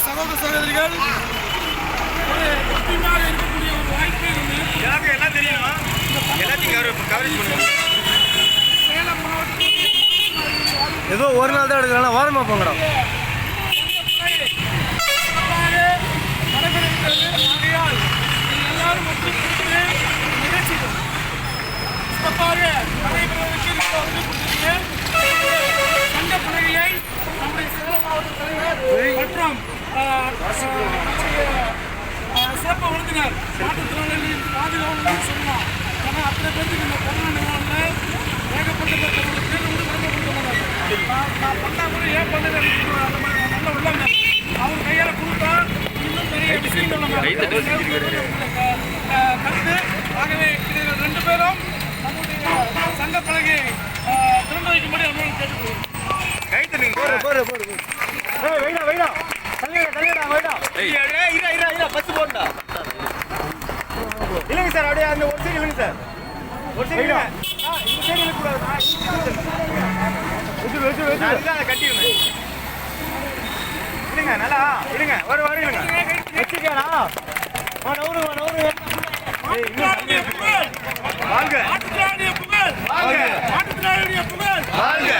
சகோதர சகோதரிகள் ஒரு ஒற்றுமையாக இருக்கக்கூடிய ஒரு வாய்ப்பை எனக்கு எல்லாம் தெரியும், எல்லாத்தையும் கவரேஜ் பண்ணுங்க. சேலம் மாவட்டத்தில் ஏதோ ஒரு நாள் தான் எடுக்கலாம், வாரமாக போங்கடா. நடைபெறுகிறது. ஆகையால் எல்லாரும் ஒத்துழைத்து நிகழ்ச்சிகள் சிறப்பாக நடைபெறுவதற்கு சங்க பலகையை நம்முடைய சேலம் மாவட்ட தலைவர் மற்றும் சிறப்பு விருந்தினர் மாற்றுத்திறனாளிகளின் பாதுகாப்பு சொல்லலாம். ஏன்னா அத்தனை பேருக்கு இந்த கொரோனா நிறுவனத்தில் ஏகப்பட்ட பேர் வந்து வழங்கப்பட்டுள்ளனர். நான் பண்ணா கூட ஏன் பண்ணுறது அந்த மாதிரி நல்ல உள்ளங்க அவர் கையால் கொடுத்தா இன்னும் நிறைய விஷயங்கள் நம்ம கருத்து. ஆகவே இதில் 2 பேரும் நம்முடைய சங்க பலகை திறந்து வைக்கும்படி நம்மளும் கேட்டுக்கொள்வோம். இல்லைங்க சார், அப்படியே அந்த ஒரு சைடு இல்லைங்க சார், ஒரு சைடு இல்லைங்க, இந்த சைடு இருக்கக்கூடாது, கட்டிடுங்க இல்லைங்க, நல்லா இல்லைங்க, ஒரு இல்லைங்க வச்சுக்கா நவுருங்க. வாழ்க.